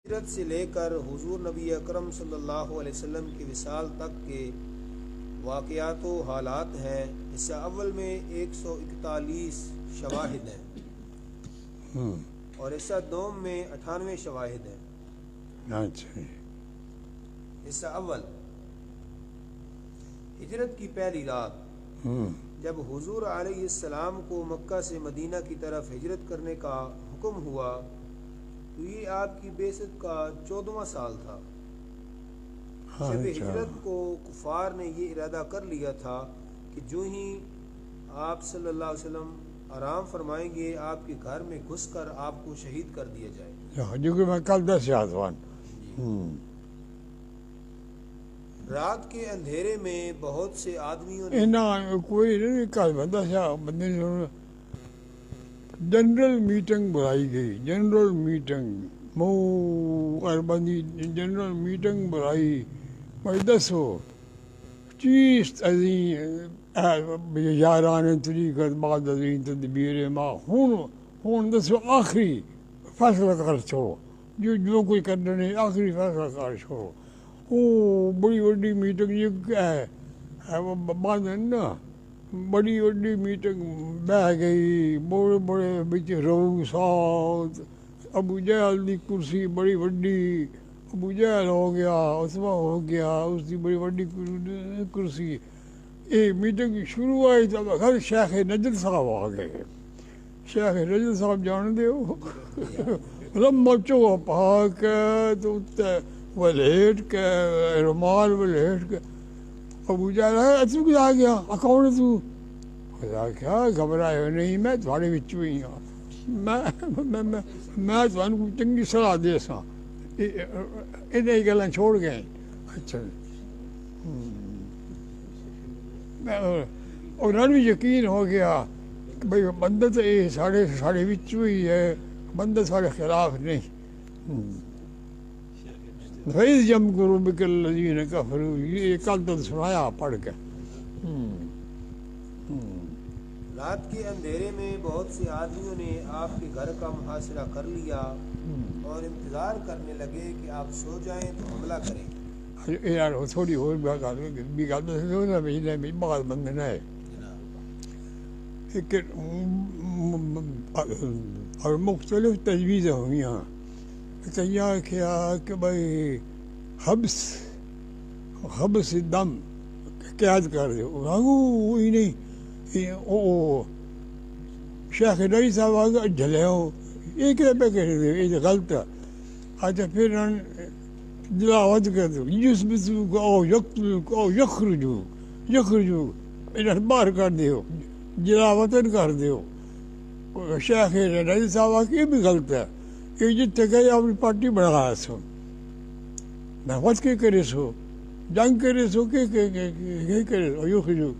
ہجرت سے لے کر حضور نبی اکرم صلی اللہ علیہ وسلم کے وصال تک کے واقعات و حالات ہیں۔ حصہ اول میں 141 شواہد ہیں اور حصہ دوم میں 98 شواہد ہیں۔ اچھا، حصہ اول، ہجرت کی پہلی رات جب حضور علیہ السلام کو مکہ سے مدینہ کی طرف ہجرت کرنے کا حکم ہوا تو یہ آپ کی بعثت کا 14واں سال تھا۔ شب ہجرت کو کفار نے یہ ارادہ کر لیا تھا کہ جو ہی آپ صلی اللہ علیہ وسلم آرام فرمائیں گے آپ کے گھر میں گھس کر آپ کو شہید کر دیا جائے، جو کہ میں کل 10 یاد ہوا۔ رات کے اندھیرے میں بہت سے آدمیوں نے کوئی نہیں کل میں 10 بندے جنرل میٹنگ بلائی گئی، جنرل میٹنگ جنرل میٹنگ بلائی میں 10 چیز یاران طریقت بعد ازیں تدبیر ما ہون 10 آخری فیصلہ کر چھوڑو، جو کوئی کرنا نہیں آخری فیصلہ کر چھوڑو۔ بڑی بڑی میٹنگ یہ کیا ہے بعد نا بڑی بڑی میٹنگ بہ گئی، بڑے بڑے بچ روسات ابو جہل دی کرسی بڑی بڑی، ابو جہل ہو گیا، عثمان ہو گیا، اس کی بڑی بڑی کرسی۔ یہ میٹنگ شروع ہوئی تو ہر شیخ نجد صاحب آ گئے۔ شیخ نجد صاحب جانتے ہو لمبا چوہا پا کے تو ولیٹ کے رومال ولیٹ کے ابو جہل ہے تو کیا گیا کون ہے تو؟ خدا کیا گھبرائے نہیں، میں تھوڑے بچوں ہی ہوں، میں تھوڑے کو چنگی صلاح دے سا، انہیں گلاں چھوڑ گئے۔ اچھا اور انہوں بھی یقین ہو گیا کہ بھئی بندہ تو یہ ساڑھے بچوں ہی ہے، بندہ ساڑھے خلاف نہیں۔ فَإِذْ يَمْكُرُ بِكَ الَّذِينَ كَفَرُوا، یہ کل تو سنایا پڑھ کے۔ رات کے اندھیرے میں بہت سے آدمیوں نے آپ کے گھر کا محاصرہ کر لیا اور انتظار کرنے لگے کہ آپ سو جائیں تو حملہ کریں۔ یار تھوڑی اور بھی بات بند نہ ہے اور مختلف تجویزیں ہوئی ہیں کہ یہ کیا کہ بھائی حبس دم قید کر دے، وہی نہیں شیخ نئی صاحب آگے جھلے ہو یہ کیا پہ کہہ رہے یہ غلط ہے۔ اچھا پھر دلاوت کر دو یثبتوک او یقتلوک او یخرجوک انہیں باہر کر دیو، جلاوطن کر دیو۔ شیخ نئی صاحب آگے یہ بھی غلط ہے، یہ جتنے گئے اپنی پارٹی بڑھا سو نفت کے کرے سو جنگ کرے سو کہ کرے سو یخرجوک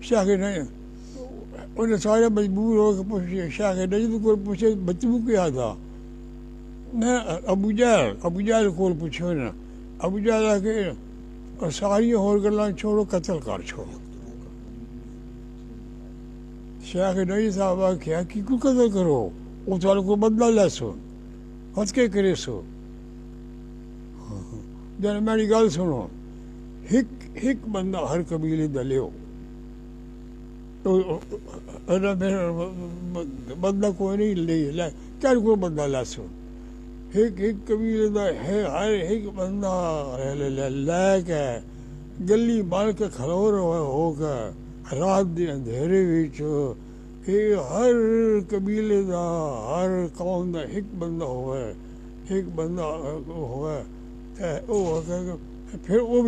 شیخ نہیں انہیں سارے مجبور ہو کے پوچھے شیخ نجد کو پوچھے بچوں کیا تھا نہ ابو جہل کو پوچھو نا ابو جہل کے ساری اور گلاں چھوڑو قتل کر چھوڑو۔ شیخ نجد صاحب کیا کی کو قتل کرو وہ تو کو بدلہ لے سو ہت کے کرے سو۔ جن میری گل سنو، ایک بندہ ہر قبیلے دا لیو تو بندہ کوئی نہیں لے کیا کو بندہ لے سو، ایک قبیلے دا ہے ہر ایک بندہ لے کے گلی مال کے کھلو ہو کے رات دے اندھیرے وچ یہ ہر قبیلے دا ہر قوم دا ایک بندہ ہوئے، ایک بندہ ہوئے پھر وہ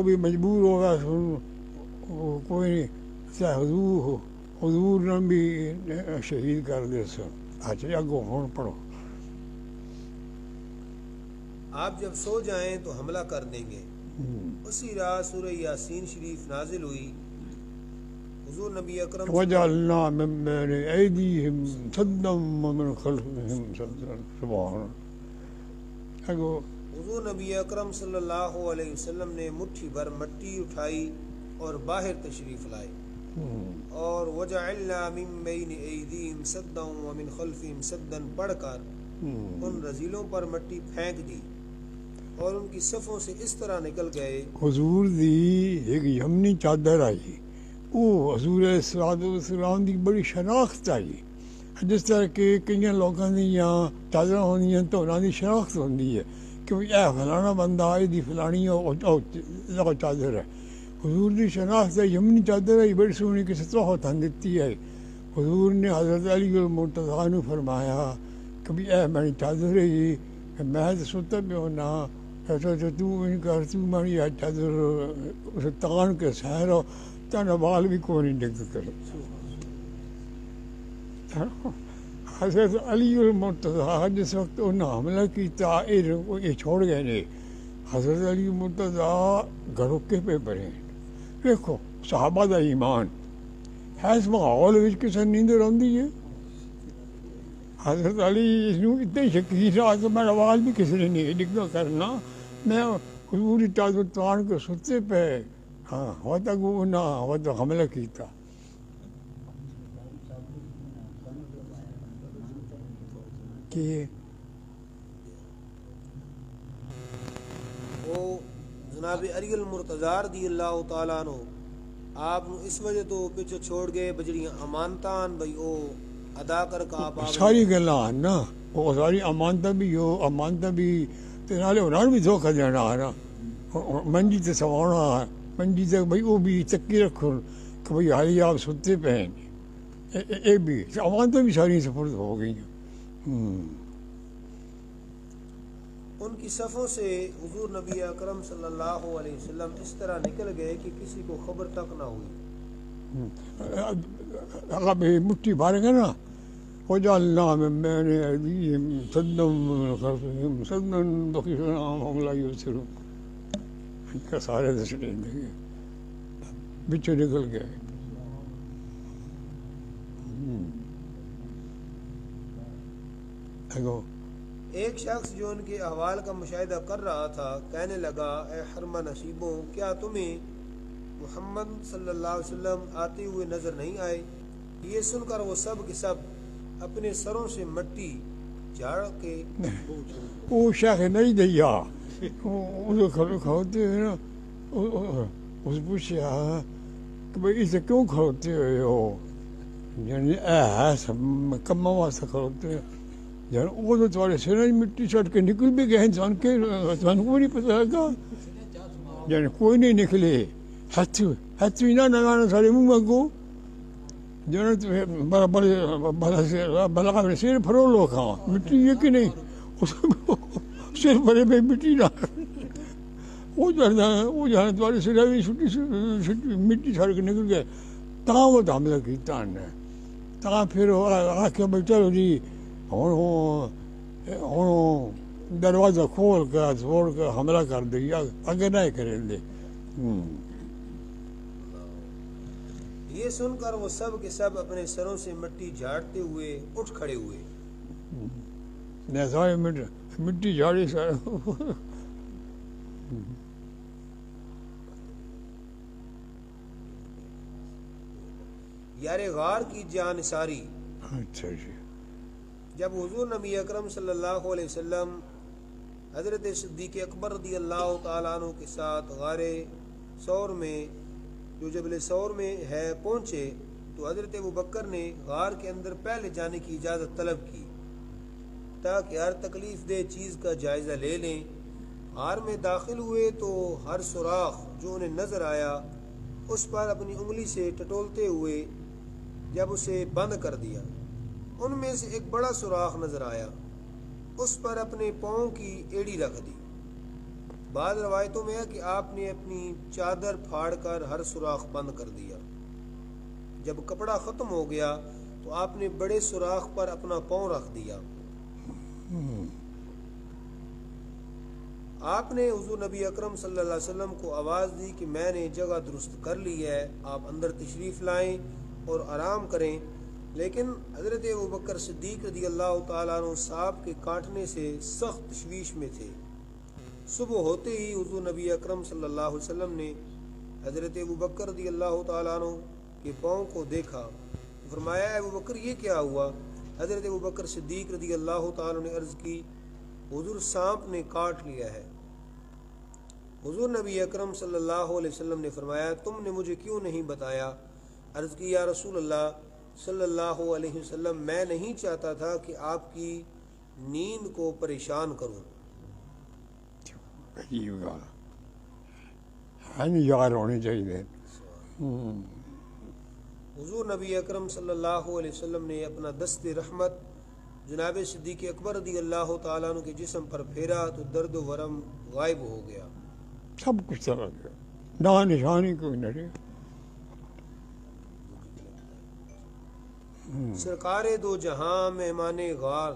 بھی مجبور ہوگا کوئی نہیں حضور نے بھی شہید کر دے سو۔ اچھا اگوں ہوں پڑھو۔ آپ جب سو جائیں تو حملہ کر دیں گے۔ اسی رات سورہ یاسین شریف نازل ہوئی۔ حضور نبی اکرم وَجَعَلْنَا مِن بَيْنِ أَيْدِيهِمْ سَدًّا وَمِنْ خَلْفِهِمْ سَدًّا سبحان۔ حضور نبی اکرم صلی اللہ علیہ وسلم نے مٹھی بھر مٹی اٹھائی اور باہر تشریف لائے۔ اور وجعلنا من بین ایدیہم سدا ومن خلفہم سدا پڑھ کر ان رذیلوں پر مٹی پھینک دی اور ان کی صفوں سے اس طرح نکل گئے. حضور دی ایک یمنی چادر آئی، وہ حضور علیہ السلام دی بڑی شناخت آئی. جس طرح کہ کئی لوگوں دیا چادر ہوندی ہیں تو انہوں کی شناخت ہوتی ہے کہ اے فلانا بندہ یہ فلانی چادر ہے. حضور کی شناخت ہے، یمنی چادر ہے، بڑی سونی کسی طرح دیتی ہے. حضور نے حضرت علی المرتضیٰ نے فرمایا کہ اے میری چادر ہے یہ، میں تو ستا پہ ہونا ایسا تو کر تو میری چادر اسے تان کے سہرو تینا بال بھی کوئی نہیں ڈگ کرو. حضرت علی المرتضیٰ جس وقت انہیں حملہ کیا یہ چھوڑ گئے نے، حضرت علی المرتضیٰ گھروں کے پہ بڑے. دیکھو صحابہ دا ایمان ہے، اس ماحول میں کسی نیند آتی ہے. حضرت علی اس نے اتنے شکیل رہا کہ میرا وال بھی کسی نے نہیں ڈگا کرنا، میں پوری چادر تان کے ستے پہ ہاں ہوا تک وہ نہ ہوا تو حملہ کیا. کہ وہ جناب علی المرتضیٰ رضی اللہ تعالیٰ عنہ آپ اس وجہ تو پیچھے چھوڑ گئے بجڑیاں امانتان بھئی او ادا کر کا آپ ساری گلاں نا، وہ ساری امانتاں بھی ہو، امانتاں بھی نالے انہوں نے بھی دھوکہ دینا ہے نا. منجی تے سوانا ہے، منجی تے بھئی وہ بھی چکی رکھو کہ بھئی حالی آپ ستے پہ ہیں. یہ بھی امانتاں بھی ساری سپرد ہو گئی ہیں. ان کی صفوں سے حضور نبی اکرم صلی اللہ علیہ وسلم اس طرح نکل گئے کہ کسی کو خبر تک نہ ہوئی. اگر مٹھی بھارے گا نا وجعلنا من بين أيديهم سدا ومن خلفهم سدا فخشيناهم لا يبصرون. کا سارے دسنے بچوں نکل گئے. ایک شخص جو ان کے احوال کا مشاہدہ کر رہا تھا کہنے لگا، اے حرمہ نصیبوں، کیا تمہیں محمد صلی اللہ علیہ وسلم آتے ہوئے نظر نہیں آئے؟ یہ سن کر وہ سب کے سب اپنے سروں سے مٹی جھاڑ کے وہ شیخ نہیں دیا وہ کھڑوتے ہیں نا. اس پوچھا کہ بھائی اسے کیوں کھڑوتے ہو؟ یعنی کما واسطے کھڑوتے ہیں. یعنی وہ تو تمہارے سریں مٹی چڑھ کے نکل بھی گئے انسان کے، انسان کو نہیں پتہ لگا. یعنی کوئی نہیں نکلے. ہاتھ نہ نگانا سارے منہ مگو بلا سر پھرو لو کھاؤ مٹی یہ کہ نہیں سر بھرے پہ مٹی نہ وہ جانا تمہارے سر بھی چھٹی مٹی چھڑ کے نکل گئے. تاں وہ حملہ کیا نے، تاں پھر آ کے بھائی چلو جی ہوں دروازہ کھول کے چھوڑ کے حملہ کر دیا، آگے نہیں کریں گے. یہ سن کر وہ سب کے سب اپنے سروں سے مٹی جھاڑتے ہوئے اٹھ کھڑے ہوئے. سارے مٹی جھاڑی سارے. یار غار کی جانثاری. اچھا جی. جب حضور نبی اکرم صلی اللہ علیہ وسلم حضرت صدیق اکبر رضی اللہ تعالیٰ عنہ کے ساتھ غار ثور میں جو جبل ثور میں ہے پہنچے تو حضرت ابوبکر نے غار کے اندر پہلے جانے کی اجازت طلب کی تاکہ ہر تکلیف دہ چیز کا جائزہ لے لیں. غار میں داخل ہوئے تو ہر سوراخ جو انہیں نظر آیا اس پر اپنی انگلی سے ٹٹولتے ہوئے جب اسے بند کر دیا. ان میں سے ایک بڑا سوراخ نظر آیا، اس پر اپنے پاؤں کی ایڑی رکھ دی. بعض روایتوں میں ہے کہ آپ نے اپنی چادر پھاڑ کر ہر سوراخ بند کر دیا. جب کپڑا ختم ہو گیا تو آپ نے بڑے سوراخ پر اپنا پاؤں رکھ دیا. آپ نے حضور نبی اکرم صلی اللہ علیہ وسلم کو آواز دی کہ میں نے جگہ درست کر لی ہے، آپ اندر تشریف لائیں اور آرام کریں. لیکن حضرت ابوبکر صدیق رضی اللہ تعالیٰ عنہ سانپ کے کاٹنے سے سخت تشویش میں تھے. صبح ہوتے ہی حضور نبی اکرم صلی اللہ علیہ وسلم نے حضرت ابوبکر رضی اللہ تعالیٰ عنہ کے پاؤں کو دیکھا، فرمایا اے ابو بکر یہ کیا ہوا؟ حضرت ابو بکر صدیق رضی اللہ تعالیٰ نے عرض کی حضور سانپ نے کاٹ لیا ہے۔ حضور نبی اکرم صلی اللہ علیہ وسلم نے فرمایا تم نے مجھے کیوں نہیں بتایا؟ عرض کی یا رسول اللہ صلی اللہ علیہ وسلم میں نہیں چاہتا تھا کہ آپ کی نیند کو پریشان کروں۔ عجیب گال یار ہونی چاہیے۔ حضور نبی اکرم صلی اللہ علیہ وسلم نے اپنا دست رحمت جناب صدیق اکبر رضی اللہ تعالیٰ عنہ کے جسم پر پھیرا تو درد و ورم غائب ہو گیا۔ سب کچھ چلا گیا، نہ نشانی کوئی نہ رہی۔ سرکار دو جہاں مہمان غار،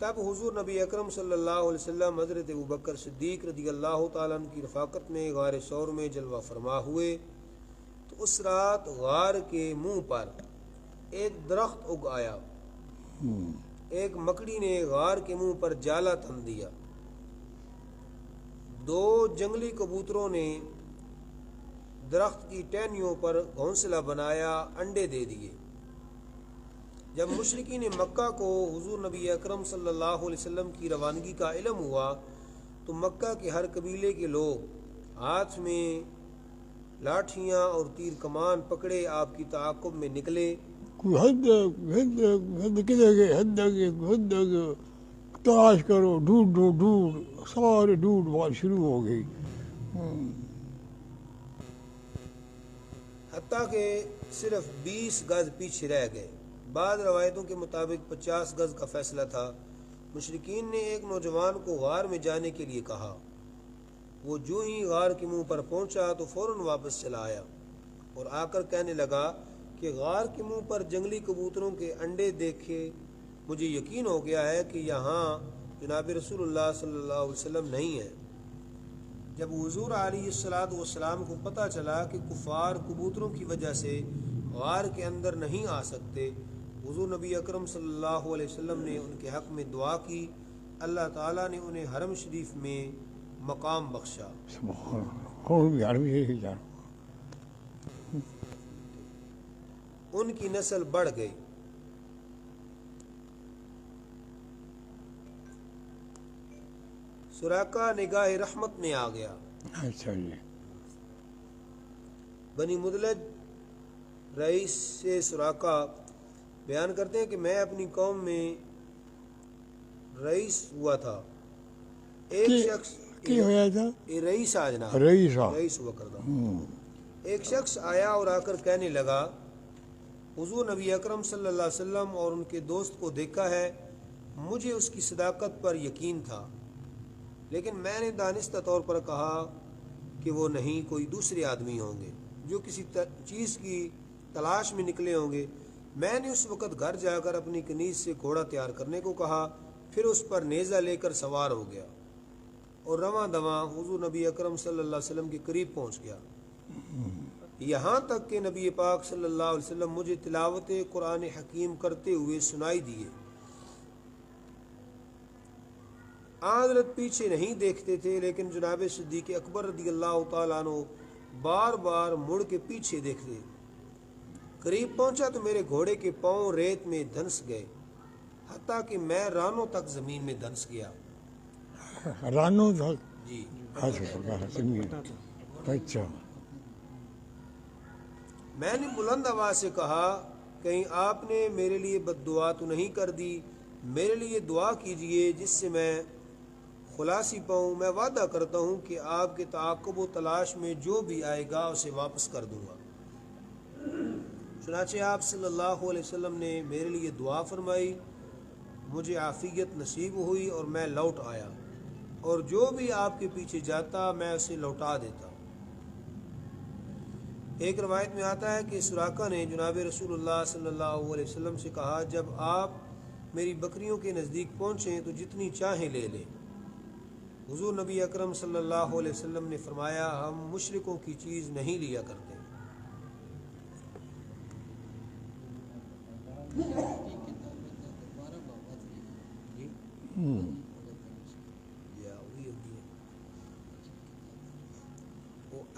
تب حضور نبی اکرم صلی اللہ علیہ وسلم حضرت ابوبکر صدیق رضی اللہ تعالیٰ عنہ کی رفاقت میں غار ثور میں جلوہ فرما ہوئے تو اس رات غار کے منہ پر ایک درخت اگ آیا۔ ایک مکڑی نے غار کے منہ پر جالا تن دیا، دو جنگلی کبوتروں نے درخت کی ٹہنیوں پر گھونسلہ بنایا، انڈے دے دیے۔ جب مشرکین مکہ کو حضور نبی اکرم صلی اللہ علیہ وسلم کی روانگی کا علم ہوا تو مکہ کے ہر قبیلے کے لوگ ہاتھ میں لاٹھیاں اور تیر کمان پکڑے آپ کی تعاقب میں نکلے۔ کوئی حد کے تلاش کرو، ڈھونڈ سارے ڈھونڈ بات شروع ہو گئی۔ حتیٰ کہ صرف 20 گز پیچھے رہ گئے۔ بعض روایتوں کے مطابق 50 گز کا فیصلہ تھا۔ مشرکین نے ایک نوجوان کو غار میں جانے کے لیے کہا، وہ جو ہی غار کے منہ پر پہنچا تو فوراً واپس چلا آیا اور آ کر کہنے لگا کہ غار کے منہ پر جنگلی کبوتروں کے انڈے دیکھے مجھے یقین ہو گیا ہے کہ یہاں جناب رسول اللہ صلی اللہ علیہ وسلم نہیں ہے۔ جب حضور علیہ السلام کو پتہ چلا کہ کفار کبوتروں کی وجہ سے غار کے اندر نہیں آ سکتے، حضور نبی اکرم صلی اللہ علیہ وسلم نے ان کے حق میں دعا کی، اللہ تعالیٰ نے انہیں حرم شریف میں مقام بخشا۔ ان کی نسل بڑھ گئی۔ سراقہ نگاہ رحمت میں آ گیا۔ اچھا جی۔ بنی مدلج رئیس سے سراقہ بیان کرتے ہیں کہ میں اپنی قوم میں رئیس ہوا تھا۔ ایک شخص کی ہوا تھا؟ رئیس آجنا رئیس ہوا کرتا۔ ایک شخص آیا اور آ کر کہنے لگا حضور نبی اکرم صلی اللہ علیہ وسلم اور ان کے دوست کو دیکھا ہے، مجھے اس کی صداقت پر یقین تھا، لیکن میں نے دانستہ طور پر کہا کہ وہ نہیں، کوئی دوسرے آدمی ہوں گے جو کسی چیز کی تلاش میں نکلے ہوں گے۔ میں نے اس وقت گھر جا کر اپنی کنیز سے گھوڑا تیار کرنے کو کہا، پھر اس پر نیزہ لے کر سوار ہو گیا اور رواں دواں حضور نبی اکرم صلی اللہ علیہ وسلم کے قریب پہنچ گیا، یہاں تک کہ نبی پاک صلی اللہ علیہ وسلم مجھے تلاوت قرآن حکیم کرتے ہوئے سنائی دیے۔ حضرت پیچھے نہیں دیکھتے تھے، لیکن جناب صدیق اکبر رضی اللہ تعالیٰ عنہ بار بار مڑ کے پیچھے دیکھتے۔ قریب پہنچا تو میرے گھوڑے کے پاؤں ریت میں دھنس گئے، حتیٰ کہ میں رانوں تک زمین میں دھنس گیا۔ رانوں تک؟ جی۔ اچھا۔ میں نے بلند آواز سے کہا کہیں آپ نے میرے لیے بد دعا تو نہیں کر دی؟ میرے لیے دعا کیجئے جس سے میں خلاصی پاؤں۔ میں وعدہ کرتا ہوں کہ آپ کے تعاقب و تلاش میں جو بھی آئے گا اسے واپس کر دوں گا۔ چنانچہ آپ صلی اللہ علیہ وسلم نے میرے لیے دعا فرمائی، مجھے عافیت نصیب ہوئی اور میں لوٹ آیا، اور جو بھی آپ کے پیچھے جاتا میں اسے لوٹا دیتا۔ ایک روایت میں آتا ہے کہ سراقہ نے جناب رسول اللہ صلی اللہ علیہ وسلم سے کہا، جب آپ میری بکریوں کے نزدیک پہنچیں تو جتنی چاہیں لے لیں۔ حضور نبی اکرم صلی اللہ علیہ وسلم نے فرمایا، ہم مشرکوں کی چیز نہیں لیا کرتے۔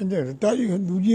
ਇਹਦੇ ਤਾਰੀਖ ਦੂਜੀ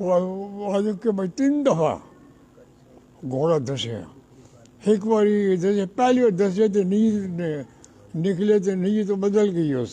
ਉਹ ਅੱਜ ਕੇ ਮੈਂ 3 ਦਫਾ ਘੋੜਾ ਦੱਸਿਆ ਇੱਕ ਵਾਰੀ ਦੱਸਿਆ ਪਹਿਲੀ ਵਾਰ ਦੱਸਿਆ ਤੇ ਨੀਂਦ ਨੇ ਨਿਕਲੇ ਤੇ ਨੀਂਦ ਤੋਂ ਬਦਲ ਗਈ ਉਸ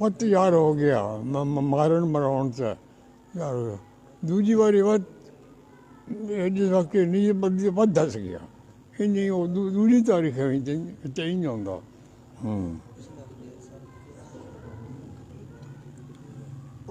ਉਹ ਤਿਆਰ ਹੋ ਗਿਆ ਮਾਰਨ ਮਰਾਉਣ ਤੇ ਯਾਰ ਦੂਜੀ ਵਾਰੀ ਬਾਅਦ ਜਿਸ ਵਕਤ ਨੀਂਦ ਬਦਲੀ ਵੱਧ ਦੱਸ ਗਿਆ ਇਹ ਨਹੀਂ ਉਹ ਦੂਜੀ ਤਾਰੀਖ ਹੈ ਤੇ ਨਹੀਂ ਆਉਂਦਾ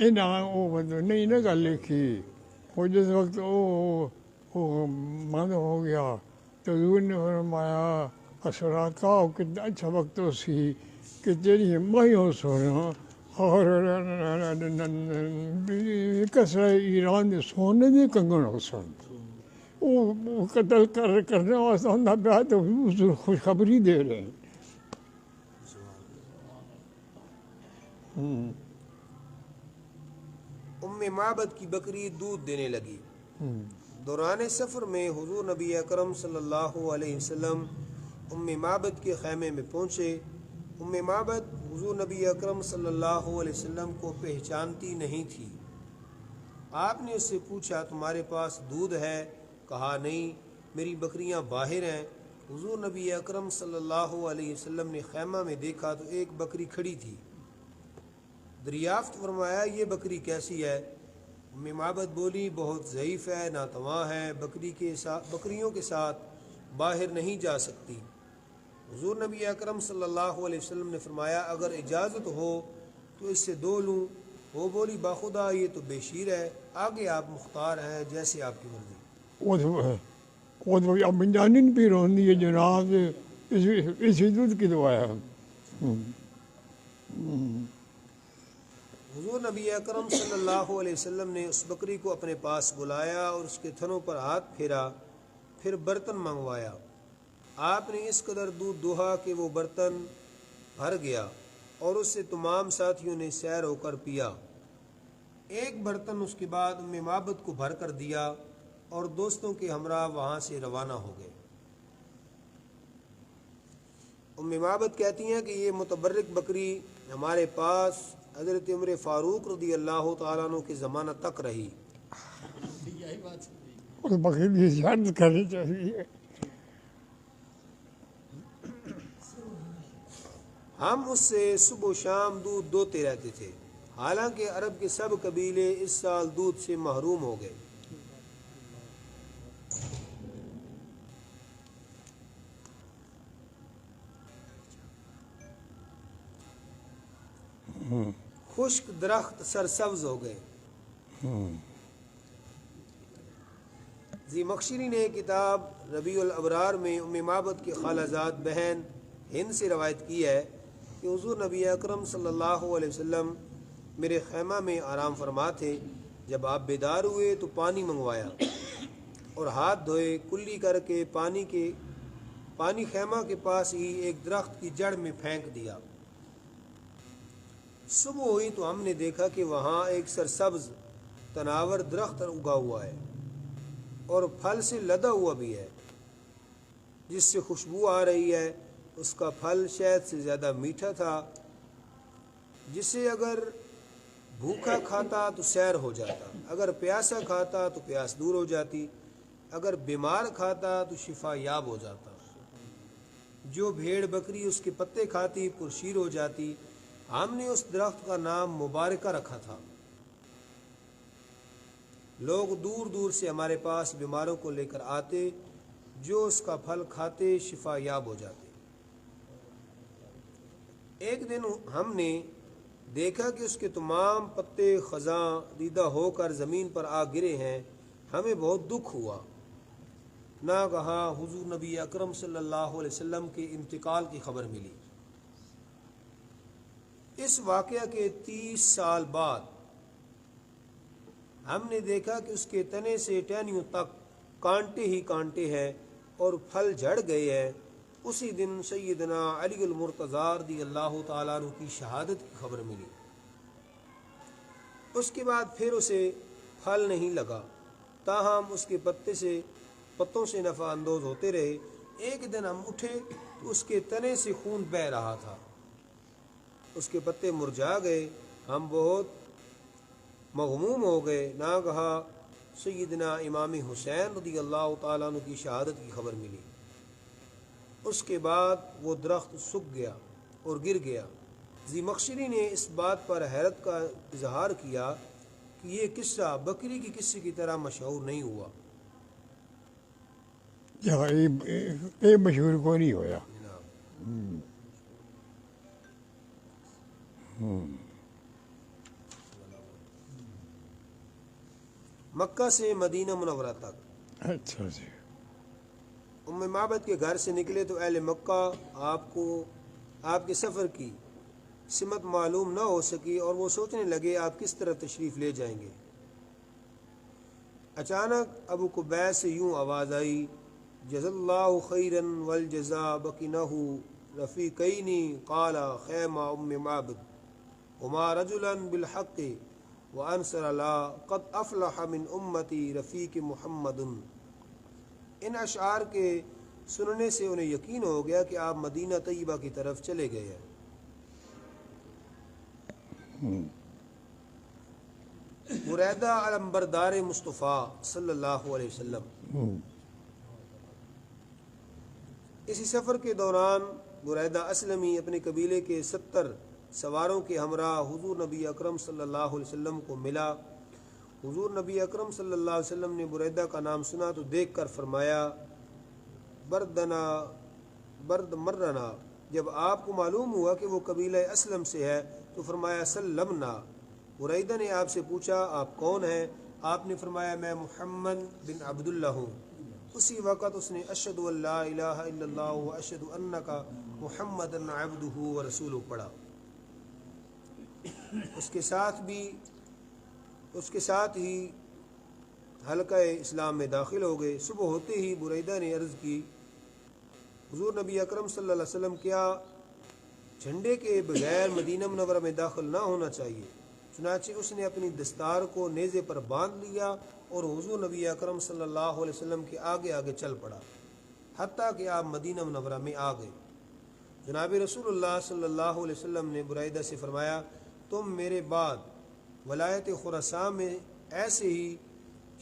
ਇਹਨਾਂ ਉਹ ਨਹੀਂ ਨਾ ਗੱਲ ਲਿਖੀ ਉਹ ਜਿਸ ਵਕਤ ਉਹ ਬੰਦ ਹੋ ਗਿਆ تو حضور نے فرمایا اشراقہ کتنا اچھا وقت سی کہ تیری میں ہو سونا اور کسرا ایران دے سونے دے کنگن ہو سن وہ قتل کرنے واسطے ہوتا پیا تو خوشخبری دے رہے ہیں ام معبد کی بکری دودھ دینے لگی۔ دوران سفر میں حضور نبی اکرم صلی اللہ علیہ وسلم ام معبد کے خیمے میں پہنچے۔ ام معبد حضور نبی اکرم صلی اللہ علیہ وسلم کو پہچانتی نہیں تھی۔ آپ نے اس سے پوچھا تمہارے پاس دودھ ہے؟ کہا نہیں، میری بکریاں باہر ہیں۔ حضور نبی اکرم صلی اللہ علیہ وسلم نے خیمہ میں دیکھا تو ایک بکری کھڑی تھی۔ دریافت فرمایا یہ بکری کیسی ہے؟ ام معبد بولی بہت ضعیف ہے، ناتواں ہے، بکریوں کے ساتھ باہر نہیں جا سکتی۔ حضور نبی اکرم صلی اللہ علیہ وسلم نے فرمایا اگر اجازت ہو تو اس سے دو لوں۔ وہ بولی باخدا یہ تو بے شیر ہے، آگے آپ مختار ہیں، جیسے آپ کی مرضی۔ وہ تو اب جانن پی روندی ہے جناب اس دودھ کی دعا ہے۔ حضور نبی اکرم صلی اللہ علیہ وسلم نے اس بکری کو اپنے پاس بلایا اور اس کے تھنوں پر ہاتھ پھیرا، پھر برتن منگوایا۔ آپ نے اس قدر دودھ دوہا کہ وہ برتن بھر گیا اور اس سے تمام ساتھیوں نے سیر ہو کر پیا۔ ایک برتن اس کے بعد ام معبد کو بھر کر دیا اور دوستوں کے ہمراہ وہاں سے روانہ ہو گئے۔ ام معبد کہتی ہیں کہ یہ متبرک بکری ہمارے پاس حضرت عمر فاروق رضی اللہ تعالیٰ عنہ کے زمانہ تک رہی۔ اس بکری کی زیارت کرنی چاہیے۔ ہم اس سے صبح و شام دودھ دوتے رہتے تھے، حالانکہ عرب کے سب قبیلے اس سال دودھ سے محروم ہو گئے۔ خشک درخت سرسبز ہو گئے۔ زمخشری نے کتاب ربیع الابرار میں ام معبد کی خالہ زاد بہن ہند سے روایت کی ہے کہ حضور نبی اکرم صلی اللہ علیہ وسلم میرے خیمہ میں آرام فرما تھے۔ جب آپ بیدار ہوئے تو پانی منگوایا اور ہاتھ دھوئے، کلی کر کے پانی خیمہ کے پاس ہی ایک درخت کی جڑ میں پھینک دیا۔ صبح ہوئی تو ہم نے دیکھا کہ وہاں ایک سرسبز تناور درخت اگا ہوا ہے اور پھل سے لدا ہوا بھی ہے، جس سے خوشبو آ رہی ہے۔ اس کا پھل شہد سے زیادہ میٹھا تھا، جسے اگر بھوکا کھاتا تو سیر ہو جاتا، اگر پیاسا کھاتا تو پیاس دور ہو جاتی، اگر بیمار کھاتا تو شفا یاب ہو جاتا۔ جو بھیڑ بکری اس کے پتے کھاتی پرشیر ہو جاتی۔ ہم نے اس درخت کا نام مبارکہ رکھا تھا۔ لوگ دور دور سے ہمارے پاس بیماروں کو لے کر آتے، جو اس کا پھل کھاتے شفا یاب ہو جاتے۔ ایک دن ہم نے دیکھا کہ اس کے تمام پتے خزاں دیدہ ہو کر زمین پر آ گرے ہیں۔ ہمیں بہت دکھ ہوا۔ ناگہاں حضور نبی اکرم صلی اللہ علیہ وسلم کے انتقال کی خبر ملی۔ اس واقعہ کے 30 سال بعد ہم نے دیکھا کہ اس کے تنے سے ٹہنیوں تک کانٹے ہی کانٹے ہیں اور پھل جھڑ گئے ہیں۔ اسی دن سیدنا علی المرتضی رضی اللہ تعالیٰ عنہ کی شہادت کی خبر ملی۔ اس کے بعد پھر اسے پھل نہیں لگا، تاہم اس کے پتوں سے نفع اندوز ہوتے رہے۔ ایک دن ہم اٹھے تو اس کے تنے سے خون بہہ رہا تھا، اس کے پتے مرجھا گئے، ہم بہت مغموم ہو گئے۔ ناگہاں سیدنا امام حسین رضی اللہ تعالیٰ عنہ کی شہادت کی خبر ملی۔ اس کے بعد وہ درخت سوکھ گیا اور گر گیا۔ زمخشری نے اس بات پر حیرت کا اظہار کیا کہ یہ قصہ بکری کی قصے کی طرح مشہور نہیں ہوا۔ یہ مشہور کوئی نہیں ہویا۔ مکہ سے مدینہ منورہ تک۔ اچھا جی۔ ام معبد کے گھر سے نکلے تو اہل مکہ آپ کے سفر کی سمت معلوم نہ ہو سکی اور وہ سوچنے لگے آپ کس طرح تشریف لے جائیں گے۔ اچانک ابو قبیس سے یوں آواز آئی، جزا اللہ خیرا والجزا بکنہ رفیقین قال خیمہ ام معبد وما رجلا بالحق وانصر لا قد افلح من امتی رفیق محمد۔ ان اشعار کے سننے سے انہیں یقین ہو گیا کہ آپ مدینہ طیبہ کی طرف چلے گئے ہیں۔ بریدہ علمبردار مصطفیٰ صلی اللہ علیہ وسلم۔ اسی سفر کے دوران بریدہ اسلمی اپنے قبیلے کے 70 سواروں کے ہمراہ حضور نبی اکرم صلی اللہ علیہ وسلم کو ملا۔ حضور نبی اکرم صلی اللہ علیہ وسلم نے بریدہ کا نام سنا تو دیکھ کر فرمایا برد مرنا۔ جب آپ کو معلوم ہوا کہ وہ قبیلہ اسلم سے ہے تو فرمایا سلمنا۔ بریدہ نے آپ سے پوچھا آپ کون ہیں؟ آپ نے فرمایا میں محمد بن عبداللہ ہوں۔ اسی وقت اس نے اشہد ان لا الہ الا اللہ و اشہد انک محمد عبدہ و رسولہ پڑھا۔ اس کے ساتھ ہی حلقہ اسلام میں داخل ہو گئے۔ صبح ہوتے ہی بریدہ نے عرض کی حضور نبی اکرم صلی اللہ علیہ وسلم کیا جھنڈے کے بغیر مدینہ منورہ میں داخل نہ ہونا چاہیے؟ چنانچہ اس نے اپنی دستار کو نیزے پر باندھ لیا اور حضور نبی اکرم صلی اللہ علیہ وسلم کے آگے آگے چل پڑا حتیٰ کہ آپ مدینہ منورہ میں آ گئے۔ جناب رسول اللہ صلی اللہ علیہ وسلم نے بریدہ سے فرمایا تم میرے بعد ولایت خراسان میں ایسے ہی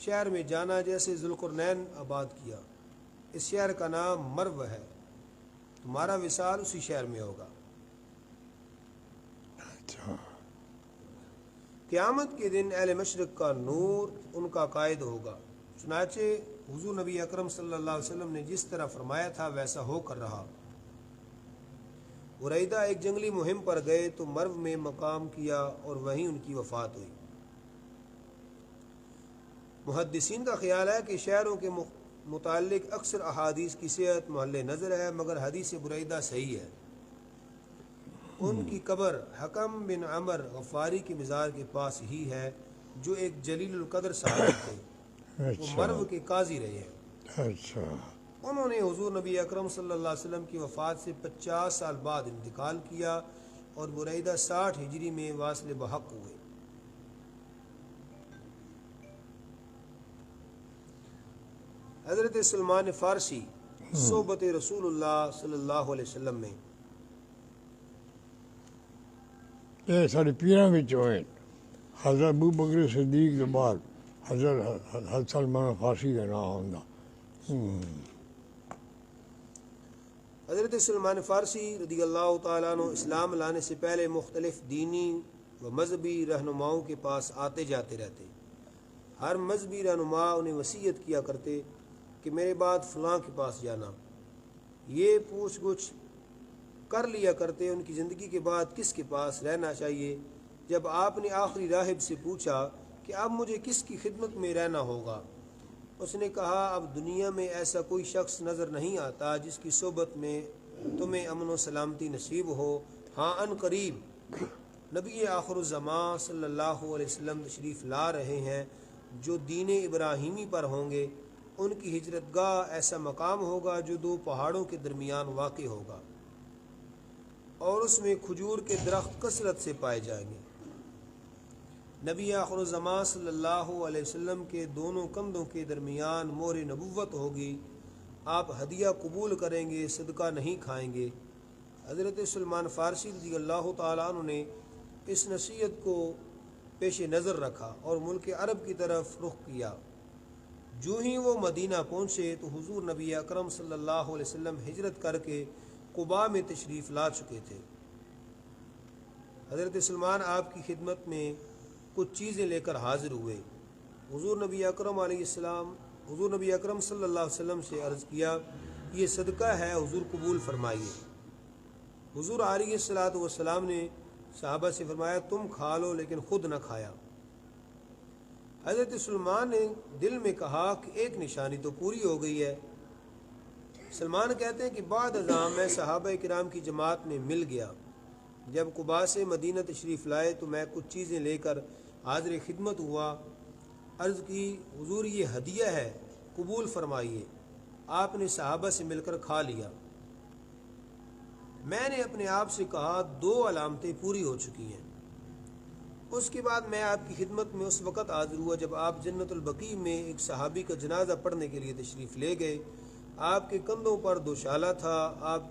شہر میں جانا جیسے ذوالقرنین آباد کیا۔ اس شہر کا نام مرو ہے، تمہارا وصال اسی شہر میں ہوگا۔ قیامت کے دن اہل مشرق کا نور ان کا قائد ہوگا۔ چنانچہ حضور نبی اکرم صلی اللہ علیہ وسلم نے جس طرح فرمایا تھا ویسا ہو کر رہا۔ بریدہ ایک جنگلی مہم پر گئے تو مرو میں مقام کیا اور وہیں ان کی وفات ہوئی۔ محدثین کا خیال ہے کہ شہروں کے متعلق اکثر احادیث کی صحت محل نظر ہے، مگر حدیث بریدہ صحیح ہے۔ ان کی قبر حکم بن عمر غفاری کی مزار کے پاس ہی ہے جو ایک جلیل القدر صحابی تھے، وہ مرو کے قاضی رہے ہیں۔ انہوں نے حضور نبی اکرم صلی اللہ علیہ وسلم کی وفات سے 50 سال بعد انتقال کیا اور بریدہ 60 ہجری میں واصل بحق ہوئے۔ حضرت سلمان فارسی صحبت رسول اللہ صلی اللہ علیہ وسلم میں یہ سارے پیراں وچوں ہیں۔ حضرت ابو بکر صدیق کے بعد حضرت سلمان فارسی کا نام ہوندا۔ حضرت سلمان فارسی رضی اللہ تعالیٰ عنہ اسلام لانے سے پہلے مختلف دینی و مذہبی رہنماؤں کے پاس آتے جاتے رہتے۔ ہر مذہبی رہنما انہیں وصیت کیا کرتے کہ میرے بعد فلاں کے پاس جانا۔ یہ پوچھ گچھ کر لیا کرتے ان کی زندگی کے بعد کس کے پاس رہنا چاہیے۔ جب آپ نے آخری راہب سے پوچھا کہ اب مجھے کس کی خدمت میں رہنا ہوگا، اس نے کہا اب دنیا میں ایسا کوئی شخص نظر نہیں آتا جس کی صحبت میں تمہیں امن و سلامتی نصیب ہو۔ ہاں ان قریب نبی آخر الزمان صلی اللہ علیہ وسلم تشریف لا رہے ہیں جو دین ابراہیمی پر ہوں گے۔ ان کی ہجرت گاہ ایسا مقام ہوگا جو دو پہاڑوں کے درمیان واقع ہوگا، اور اس میں کھجور کے درخت کثرت سے پائے جائیں گے۔ نبی آخر الزمان صلی اللہ علیہ وسلم کے دونوں کندھوں کے درمیان مہر نبوت ہوگی، آپ ہدیہ قبول کریں گے، صدقہ نہیں کھائیں گے۔ حضرت سلمان فارسی رضی اللہ تعالیٰ عنہ نے اس نصیحت کو پیش نظر رکھا اور ملک عرب کی طرف رخ کیا۔ جو ہی وہ مدینہ پہنچے تو حضور نبی اکرم صلی اللہ علیہ وسلم ہجرت کر کے قباء میں تشریف لا چکے تھے۔ حضرت سلمان آپ کی خدمت میں کچھ چیزیں لے کر حاضر ہوئے۔ حضور نبی اکرم صلی اللہ علیہ وسلم سے عرض کیا، یہ صدقہ ہے، حضور قبول فرمائیے۔ حضور علیہ الصلوۃ والسلام نے صحابہ سے فرمایا، تم کھا لو لیکن خود نہ کھایا۔ حضرت سلمان نے دل میں کہا کہ ایک نشانی تو پوری ہو گئی ہے۔ سلمان کہتے ہیں کہ بعد ازاں میں صحابہ کرام کی جماعت میں مل گیا۔ جب قباء سے مدینہ تشریف لائے تو میں کچھ چیزیں لے کر حاضر خدمت ہوا۔ عرض کی، حضور یہ ہدیہ ہے، قبول فرمائیے۔ آپ نے صحابہ سے مل کر کھا لیا۔ میں نے اپنے آپ سے کہا، 2 علامتیں پوری ہو چکی ہیں۔ اس کے بعد میں آپ کی خدمت میں اس وقت حاضر ہوا جب آپ جنت البقیع میں ایک صحابی کا جنازہ پڑھنے کے لیے تشریف لے گئے۔ آپ کے کندھوں پر دوشالہ تھا، آپ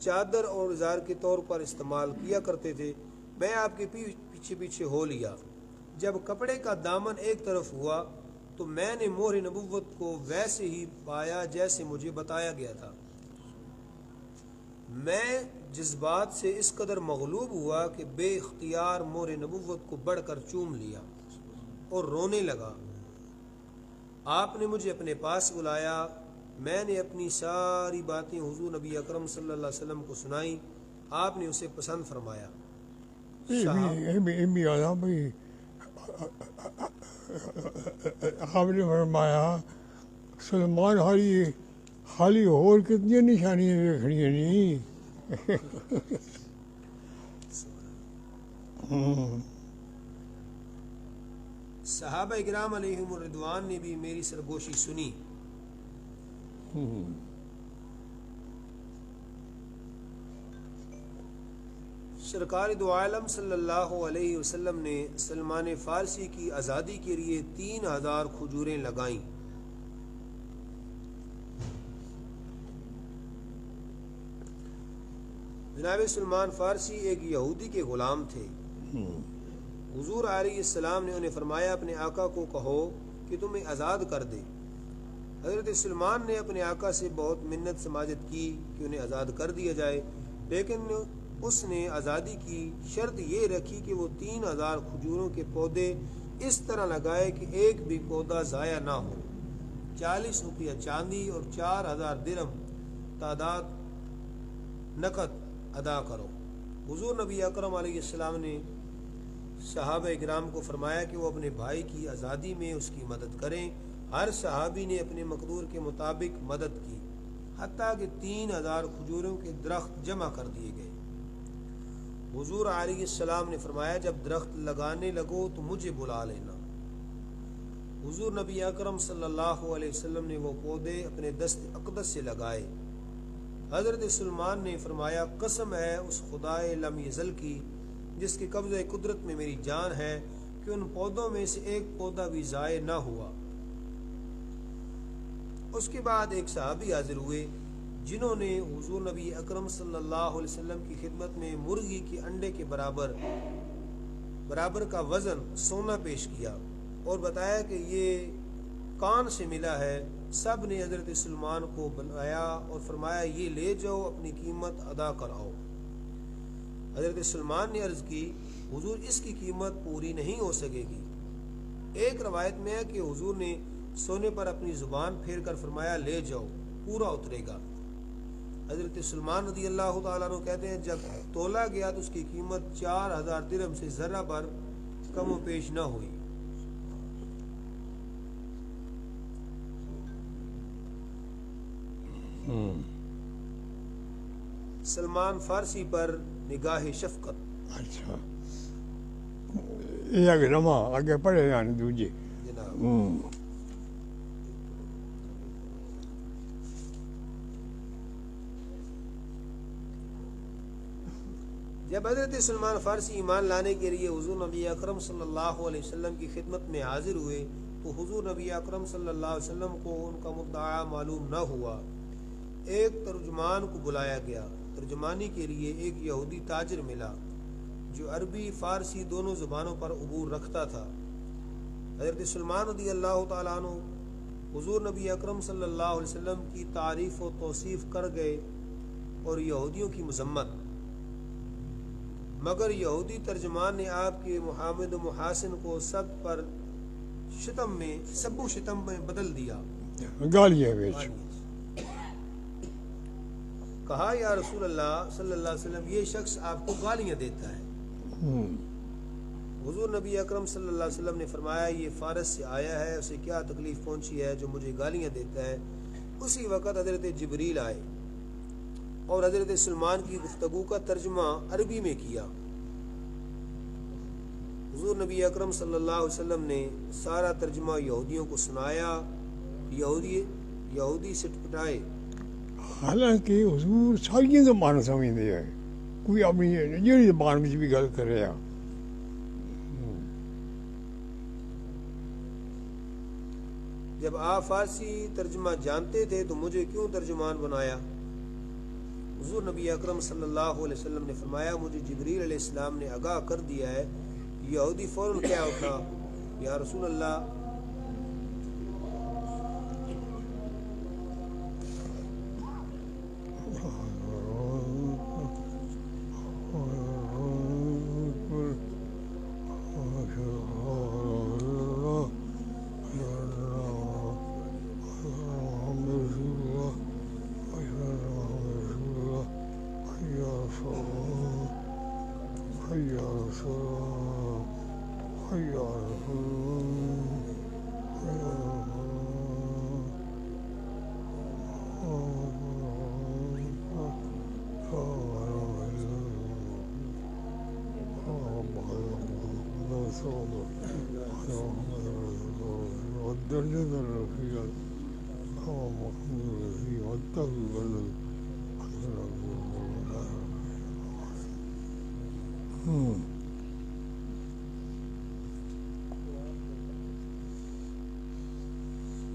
چادر اور ازار کے طور پر استعمال کیا کرتے تھے۔ میں آپ کے پیچھے پیچھے ہو لیا۔ جب کپڑے کا دامن ایک طرف ہوا تو میں نے مہر نبوت کو ویسے ہی پایا جیسے مجھے بتایا گیا تھا۔ میں جذبات سے اس قدر مغلوب ہوا کہ بے اختیار مہر نبوت کو بڑھ کر چوم لیا اور رونے لگا۔ آپ نے مجھے اپنے پاس بلایا۔ میں نے اپنی ساری باتیں حضور نبی اکرم صلی اللہ علیہ وسلم کو سنائیں۔ آپ نے اسے پسند فرمایا۔ آپ نے فرمایا، سلمان خالی اور کتنی نشانیاں دیکھنی ہیں نہیں۔ صحابہ کرام علیہم الرضوان نے بھی میری سرگوشی سنی۔ سرکار دو عالم صلی اللہ علیہ وسلم نے سلمان فارسی کی آزادی کے لیے 3000 کھجوریں لگائیں۔ جناب سلمان فارسی ایک یہودی کے غلام تھے۔ حضور علیہ السلام نے انہیں فرمایا، اپنے آقا کو کہو کہ تمہیں آزاد کر دے۔ حضرت سلمان نے اپنے آقا سے بہت منت سماجت کی کہ انہیں آزاد کر دیا جائے، لیکن اس نے آزادی کی شرط یہ رکھی کہ وہ 3000 کھجوروں کے پودے اس طرح لگائے کہ ایک بھی پودا ضائع نہ ہو۔ 40 روپیہ چاندی اور 4000 درہم تعداد نقد ادا کرو۔ حضور نبی اکرم علیہ السلام نے صحابہ کرام کو فرمایا کہ وہ اپنے بھائی کی آزادی میں اس کی مدد کریں۔ ہر صحابی نے اپنے مقدور کے مطابق مدد کی، حتیٰ کہ 3000 کھجوروں کے درخت جمع کر دیے گئے۔ حضور علیہ السلام نے فرمایا، جب درخت لگانے لگو تو مجھے بلا لینا۔ حضور نبی اکرم صلی اللہ علیہ وسلم نے وہ پودے اپنے دست اقدس سے لگائے۔ حضرت سلمان نے فرمایا، قسم ہے اس خدائے لم یزل کی جس کے قبضہ قدرت میں میری جان ہے کہ ان پودوں میں سے ایک پودا بھی ضائع نہ ہوا۔ اس کے بعد ایک صحابی حاضر ہوئے جنہوں نے حضور نبی اکرم صلی اللہ علیہ وسلم کی خدمت میں مرغی کے انڈے کے برابر کا وزن سونا پیش کیا اور بتایا کہ یہ کان سے ملا ہے۔ سب نے حضرت سلمان کو بلایا اور فرمایا، یہ لے جاؤ، اپنی قیمت ادا کراؤ۔ حضرت سلمان نے عرض کی، حضور اس کی قیمت پوری نہیں ہو سکے گی۔ ایک روایت میں ہے کہ حضور نے سونے پر اپنی زبان پھیر کر فرمایا، لے جاؤ، پورا اترے گا۔ حضرت سلمان رضی اللہ تعالیٰ عنہ کہتے ہیں، جب تولا گیا تو اس کی قیمت 4000 درہم سے ذرہ پر کم و پیش نہ ہوئی۔ سلمان فارسی پر نگاہ شفقت۔ اچھا، یہ آگے نما آگے پڑھے جانے دوجے۔ جناب جب حضرت سلمان فارسی ایمان لانے کے لیے حضور نبی اکرم صلی اللہ علیہ وسلم کی خدمت میں حاضر ہوئے تو حضور نبی اکرم صلی اللہ علیہ وسلم کو ان کا مدعا معلوم نہ ہوا۔ ایک ترجمان کو بلایا گیا۔ ترجمانی کے لیے ایک یہودی تاجر ملا جو عربی فارسی دونوں زبانوں پر عبور رکھتا تھا۔ حضرت سلمان رضی اللہ تعالیٰ عنہ حضور نبی اکرم صلی اللہ علیہ وسلم کی تعریف و توصیف کر گئے اور یہودیوں کی مذمت، مگر یہودی ترجمان نے آپ کے محمد و محاسن کو سب پر سب و شتم میں بدل دیا۔ گالیاں بیچ کہا یا رسول اللہ صلی اللہ علیہ وسلم یہ شخص آپ کو گالیاں دیتا ہے۔ حضور نبی اکرم صلی اللہ علیہ وسلم نے فرمایا یہ فارس سے آیا ہے، اسے کیا تکلیف پہنچی ہے جو مجھے گالیاں دیتا ہے۔ اسی وقت حضرت جبریل آئے اور حضرت سلمان کی گفتگو کا ترجمہ عربی میں کیا۔ حضور نبی اکرم صلی اللہ علیہ وسلم نے سارا ترجمہ یہودیوں کو سنایا۔ یہودی سٹپٹائے۔ حالانکہ حضور ساری زبان سمجھتے ہیں، کوئی اپنی جہی زبان میں بھی گل کر رہا۔ جب آپ فارسی ترجمہ جانتے تھے تو مجھے کیوں ترجمان بنایا؟ حضور نبی اکرم صلی اللہ علیہ وسلم نے فرمایا مجھے جبریل علیہ السلام نے آگاہ کر دیا ہے۔ یہودی فوراً کیا اٹھا، یا رسول اللہ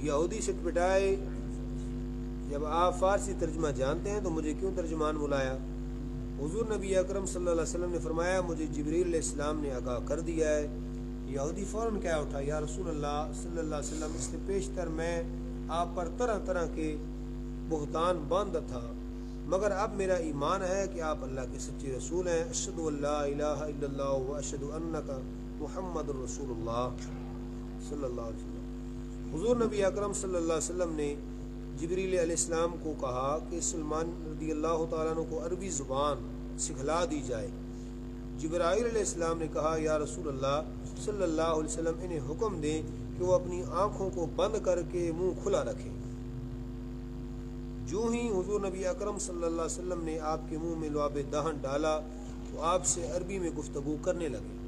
یہودی سٹپٹائے۔ جب آپ فارسی ترجمہ جانتے ہیں تو مجھے کیوں ترجمان بلایا؟ حضور نبی اکرم صلی اللہ علیہ وسلم نے فرمایا مجھے جبریل علیہ السلام نے آگاہ کر دیا ہے۔ یہودی فوراً کیا اٹھا، یا رسول اللہ صلی اللہ علیہ وسلم اس سے پیشتر میں آپ پر طرح طرح کے بہتان باندھا تھا، مگر اب میرا ایمان ہے کہ آپ اللہ کے سچے رسول ہیں۔ اشہد ان لا الہ الا اللہ و اشہد انک محمد رسول اللہ صلی اللہ علیہ وسلم۔ حضور نبی اکرم صلی اللہ علیہ وسلم نے جبریل علیہ السلام کو کہا کہ سلمان رضی اللہ تعالیٰ عنہ کو عربی زبان سکھلا دی جائے۔ جبرائیل علیہ السلام نے کہا یا رسول اللہ صلی اللہ علیہ وسلم انہیں حکم دیں کہ وہ اپنی آنکھوں کو بند کر کے منہ کھلا رکھیں۔ جو ہی حضور نبی اکرم صلی اللہ علیہ وسلم نے آپ کے منہ میں لعاب دہن ڈالا تو آپ سے عربی میں گفتگو کرنے لگے۔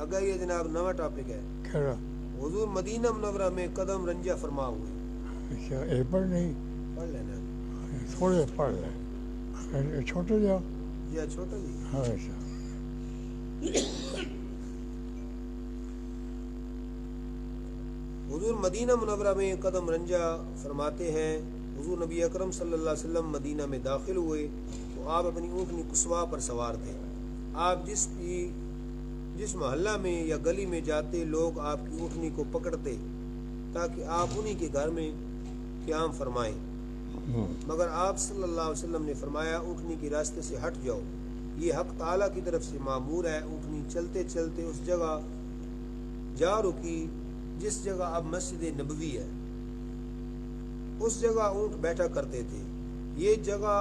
اگر یہ جناب نوا ٹاپک ہے، حضور مدینہ منورہ میں قدم رنجہ فرما ہوئے۔ اچھا اے پڑھ نہیں پڑھ لینا تھوڑے پڑھ لیں، چھوٹے جاؤ جی چھوٹا جی۔ ہاں اچھا حضور مدینہ منورہ میں قدم رنجہ فرماتے ہیں۔ حضور نبی اکرم صلی اللہ علیہ وسلم مدینہ میں داخل ہوئے تو آپ اپنی اونٹنی قصوہ پر سوار تھے۔ آپ جس محلہ میں یا گلی میں جاتے لوگ آپ کی اونٹنی کو پکڑتے تاکہ آپ انہی کے گھر میں قیام فرمائیں، مگر آپ صلی اللہ علیہ وسلم نے فرمایا اونٹنی کے راستے سے ہٹ جاؤ، یہ حق تعالیٰ کی طرف سے معمور ہے۔ اونٹنی چلتے چلتے اس جگہ جا رکی جس جگہ اب مسجد نبوی ہے، اس جگہ اونٹ بیٹھا کرتے تھے۔ یہ جگہ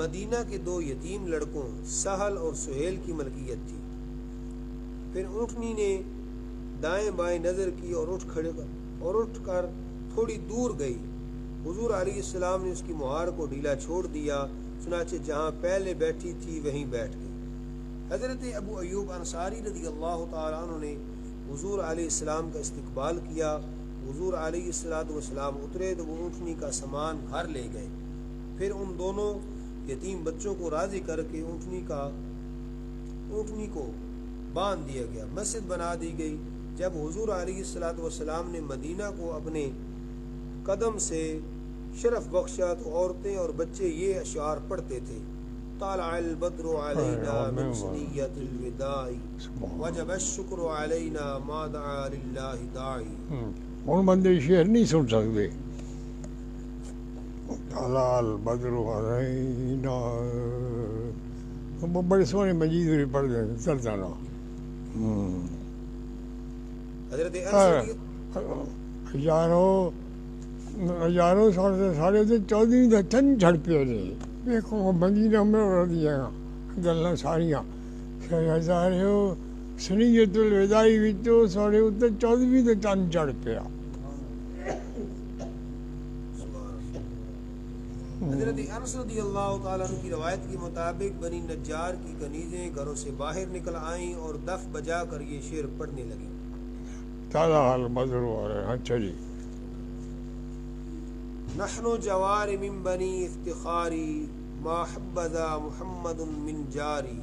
مدینہ کے دو یتیم لڑکوں سہل اور سہیل کی ملکیت تھی۔ پھر اونٹنی نے دائیں بائیں نظر کی اور اٹھ کر تھوڑی دور گئی۔ حضور علیہ السلام نے اس کی مہار کو ڈھیلا چھوڑ دیا، چنانچہ جہاں پہلے بیٹھی تھی وہیں بیٹھ گئی۔ حضرت ابو ایوب انصاری رضی اللہ تعالیٰ عنہ نے حضور علیہ السلام کا استقبال کیا حضور علیہ الصلوۃ والسلام اترے تو وہ اونٹنی کا سامان گھر لے گئے. پھر ان دونوں یتیم بچوں کو راضی کر کے اونٹنی کو باندھ دیا گیا. مسجد بنا دی گئی. جب حضور علیہ الصلوۃ والسلام نے مدینہ کو اپنے قدم سے شرف بخشا تو عورتیں اور بچے یہ اشعار پڑھتے تھے: طالع البدر علینا من ثنیۃ الوداع وجب الشکر علینا ما دعا للہ داعی. ہن بندے شعر نہیں سن سکتے. طالع البدر علینا وہ بڑے سونے مجید بھی پڑھتے ہیں سلطانہ. حضرت ہزاروں سال سے سارے تو 14 کا چند جھڑ پے نے. دیکھو مدینہ میں ہو دیا گلاں ساریاں ہزاروں سنیت الوداعی وچوں سارے اتنے 14 کا چند جھڑ پیا. حضرت انس رضی اللہ تعالیٰ عنہ کی روایت کے مطابق بنی نجار کی کنیزیں گھروں سے باہر نکل آئیں اور دف بجا کر یہ شعر پڑھنے لگیں: طالع البدر علینا. اچھا جی. نحن جوار من بنی افتخاری ما حبذا محمد من جاری.